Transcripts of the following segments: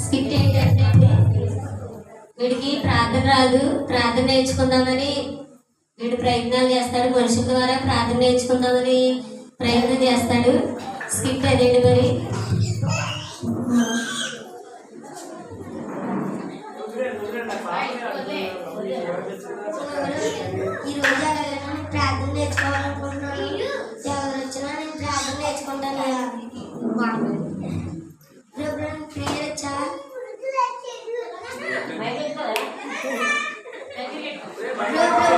Skit ఏంటంటే వీడికి ప్రార్థన రాదు, ప్రార్థన నేర్చుకుందామని వీడు ప్రయత్నాలు చేస్తాడు. మనుషుల ద్వారా ప్రార్థన నేర్చుకుందామని ప్రయత్నం చేస్తాడు. స్కిట్ అదేంటి మరి. ఈరోజు ప్రార్థన నేర్చుకోవాలనుకుంటున్నాను. ఎవరు వచ్చినా నేను ప్రార్థన నేర్చుకుంటాను. ప్రేయర్ వచ్చా?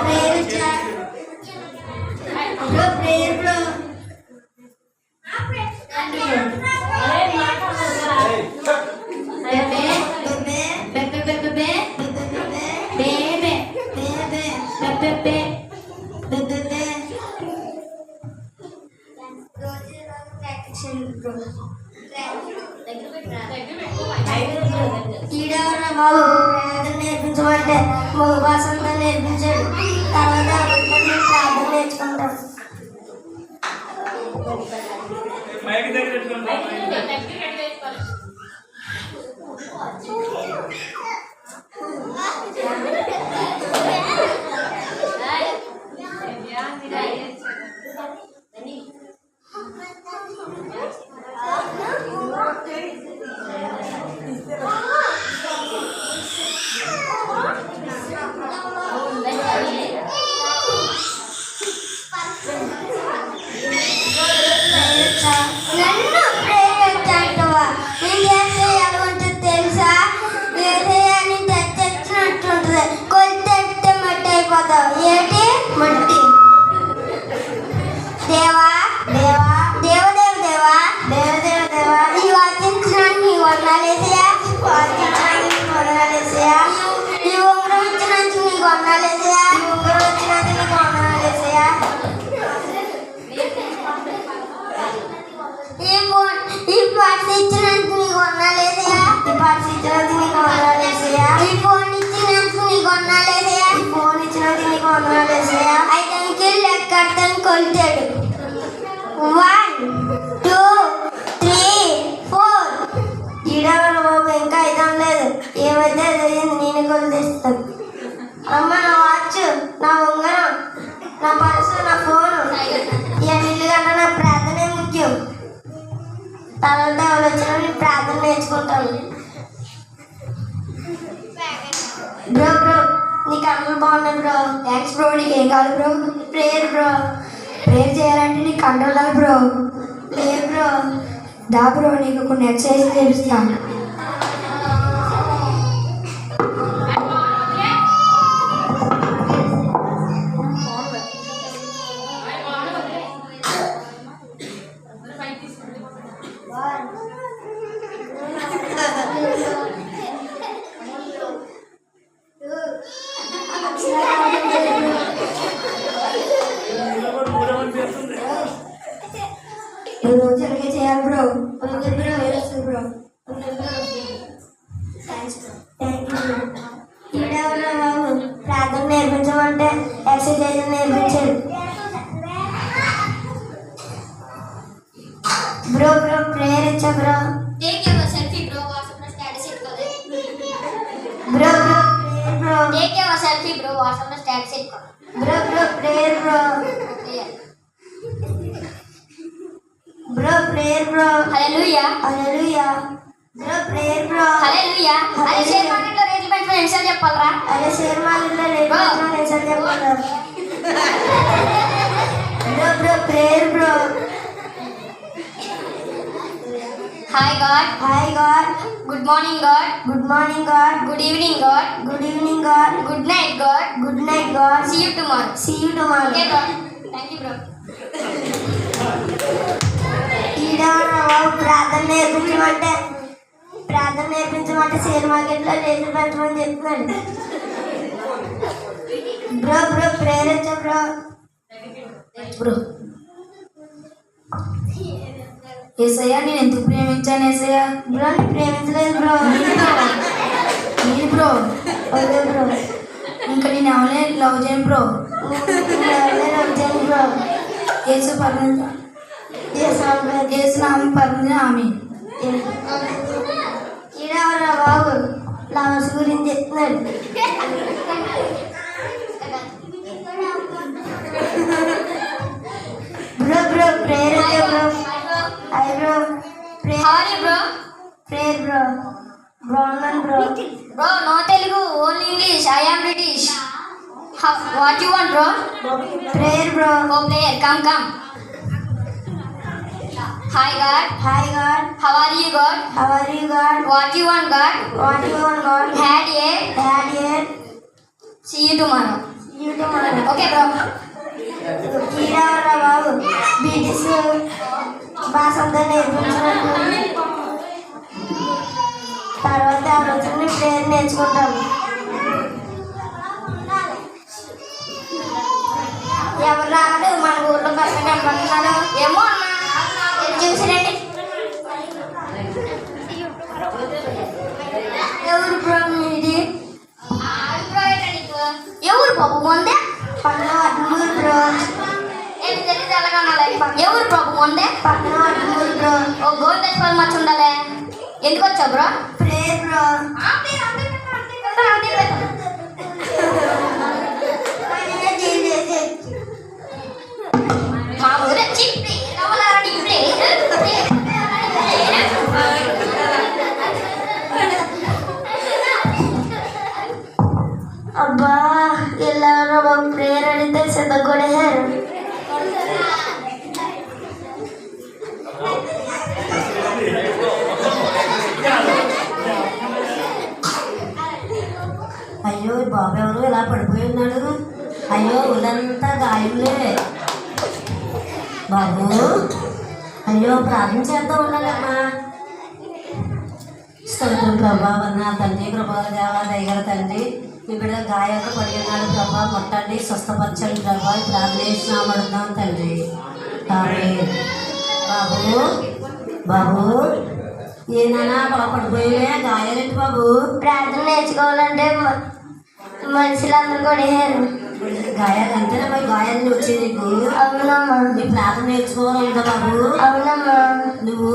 ప్రేయర్ వచ్చా? ప్రేయర్ బ్రో ఈడెవరా బాబు ప్రార్థన నేర్పించమంటే మగ భాషంతో నేర్పించాడు. తర్వాత ప్రార్థన నేర్చుకుంటాడు. నన్ను ప్రేమించా అంటవా? నేను చేస్తే ఎలా ఉంటుంది తెలుసా? వేరేయాన్ని తెచ్చినట్టుంటుంది. కొలితే మట్టి అయిపోతావు. ఏంటి మట్టి? దేవా దేవా దేవదేవ దేవా దేవదేవ దేవా ఈ వాక్యించడానికి నీ వందనాలేసయా. వాక్యించడానికి నీ వందనాలేసయా. ఈ ఉంగరం ఇచ్చినందుకు నీకు వందనాలేసయా. ఈ ఉంగరం ఇచ్చినందుకు నీకు వందనాలేసయా. ఈ పార్టీ ఇచ్చినందుకు నీకు వందనాలేసయా. ఈ పార్టీ ఇచ్చినందుకు నీకు వందనాలేసయా. ఈ ఫోన్ ఇచ్చినందుకు నీకు వందనాలేసయా. ఈ ఫోన్ ఇచ్చినందుకు నీకు వందనాలేసయా. ఐదానికి లెక్కడతాను కొలిచాడు. 1 2 3 4 ఈడవరు బాబు ఇంకా ఐదాం లేదు. ఏమైతే నేను కొలిస్తాను. అమ్మ నా వాచ్, నా ఉంగరం, నా పర్సు, నా ఫోను ఇవన్నీ కన్నా నా ప్రార్థనే ముఖ్యం. తర్వాత ఎవరు వచ్చినా నేను ప్రార్థన నేర్చుకుంటాను. బ్రో బ్రో నీకు అన్నీ బాగున్నాయి బ్రో. Thanks bro. నీకు ఏం కావాలి బ్రో? Prayer bro. ప్రేయర్ చేయాలంటే నీకు కంట్రోల్ అవ్వాలి బ్రో. Prayer bro. దా బ్రో నీకు కొన్ని ఎక్సర్సైజ్ చేపిస్తాను. రోజు అలాగే చేయాలి బ్రో. బ్రో ఈడెవరో బాబు ప్రార్థన నేర్పించమంటే ఎక్సర్సైజ్ నేర్పించాడు. బ్రో బ్రో ప్రేయర్ ఇచ్చా bro. Bro bro prayer bro. Bro bro prayer bro. Bro prayer bro. Hallelujah hallelujah. Bro prayer bro. Hallelujah. అరే షేర్ మార్కెట్ లో రేట్లు పెంచమని ఎన్నిసార్లు చెప్పాలరా? అరే షేర్ మార్కెట్లో రేట్ ఎన్నిసార్లు చెప్పాలి? Bro prayer bro. Hi God. Hi God. Good morning God. Good morning God. Good evening God. Good evening God. Good night God. Good night God. See you tomorrow. See you tomorrow. Okay bro. Thank you bro. ప్రార్థన నేర్పించమంటే share మార్కెట్లో రేట్లు పెంచమని చెప్తున్నాడు. Bro prayer వచ్చా bro. Bro Yesayya నేను ఎందుకు ప్రేమించాను ఏసయ్యా? బ్రో నీ ప్రేమించలేదు బ్రో. నేను బ్రో ఓకే బ్రో. ఇంకా నేను ఎవరిని లవ్ చేయను బ్రో. బ్రో ఏసు పర్మించ ఏసు నామం పర్మించ ఆమె. ఈడవరా బాబు లవర్స్ గురించి చెప్తున్నాడు. బ్రో ప్రేయర్ వచ్చా bro. Hi bro. How are you bro? Prayer bro. బాగున్నాను bro. Bro no Telugu, only English. I am British. What you want bro? Prayer bro. Oh player come. Hi God. Hi god. How are you god? How are you god? What you want god? What you want god? Had a see you tomorrow. You tomorrow. Okay bro. ఈడవరా బాబు British భాష అంతా నేర్పించినట్టు. తర్వాత ఆ రోజు prayer నేర్చుకుంటాము. ఎవరు రాడు మన ఊళ్ళో పక్కన కనపడుతున్నాడు. ఏమో అన్నా చూసిరండి. ఎవరు బ్రో మీది? ఎవరు బాబు మొందే? పక్కన వడ్లూరు బ్రో. ఏమి తెలియదు ఎలాగా ఉండాలి? ఎవరు బాబు మొందే? పక్కన వడ్లూరు బ్రో. ఓ గోల్ తెచ్చుకోవాలి మర్చి ఉండాలి. ఎందుకు వచ్చావు బ్రో? Prayer bro. మా ఊరే చిప్పి నవలారని అబ్బా ಎಲ್ಲಾರು ಬಾಬು ಪ್ರೇಯರ್ ಅಡಿತೆ ಸದಗೊಡೆಯಾರು. అయ్యో బాబు ఎవరు ఇలా పడిపోయి ఉన్నాడు? అయ్యో ఒళ్ళంతా గాయంలే బాబు. అయ్యో ప్రార్థన చేద్దాం ఉండాలమ్మా. స్తోత్రం ప్రభా, వందనాలు తండ్రి. కృపగల దేవా, దయగల తండ్రి, మీ బిడ్డ గాయంతో పడి ఉన్నాడు ప్రభా. ముట్టండి, స్వస్థపరచండి ప్రభా. ప్రార్థన చేసినామడుతున్నాం తండ్రి. బాబు ఏనా బాబు పడిపోయివే? గాయాలేంటి బాబు? ప్రార్థన నేర్చుకోవాలంటే మనుషులందరూ కొడేయారు. గాయాలు అంతేనా మరి? గాయాలు వచ్చేది నీకు? అవునమ్మా. నీ ప్రార్థన నేర్చుకోవాలంట బాబు. అవునమ్మా. నువ్వు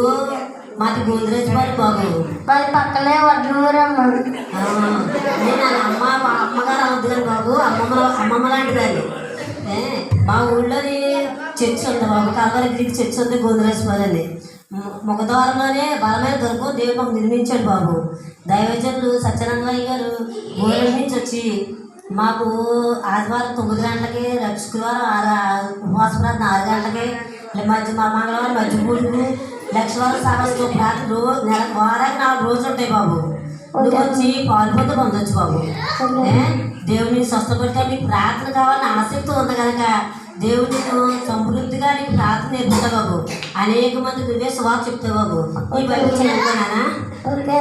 మాది గోద్రేజ్ బాబు బాబు. మరి పక్కనే వడ్లూరమ్మా. నేను అమ్మగారు అవుద్ది కానీ బాబు, అమ్మమ్మ లాంటిది అది. మా ఊళ్ళోని చర్చ్ ఉంది బాబు, కాకర గ్రీక్ చర్చ్ ఉంది గోద్రేజ్ బాబు అని. ముఖద్వారంలోనే బలమైన దొరకు దేవుడు మాకు నిర్మించాడు బాబు. దైవజనులు సత్యనారాయణ గారు ఊళ్ళ నుంచి వచ్చి మాకు ఆదివారం 9 గంటలకి, శుక్రవారం ఉపవాస ప్రార్థన 6 గంటలకి, మంగళవారం మధ్యపూడికి, లక్షవారం సమస్య ప్రార్థన వారానికి 4 రోజులు ఉంటాయి బాబు. నువ్వు వచ్చి పాల్పొందు పొందొచ్చు బాబు. దేవుడిని స్వస్థపడితే నీకు ప్రార్థన కావాలని ఆసక్తి ఉంది కనుక దేవుడు నీకు సమృద్ధిగా నీకు ప్రార్థన నేర్పుతా బాబు. అనేక మంది నువ్వే సువార్త చెప్తావు బాబు. ఈ బయట చెప్తానా? ఓకే.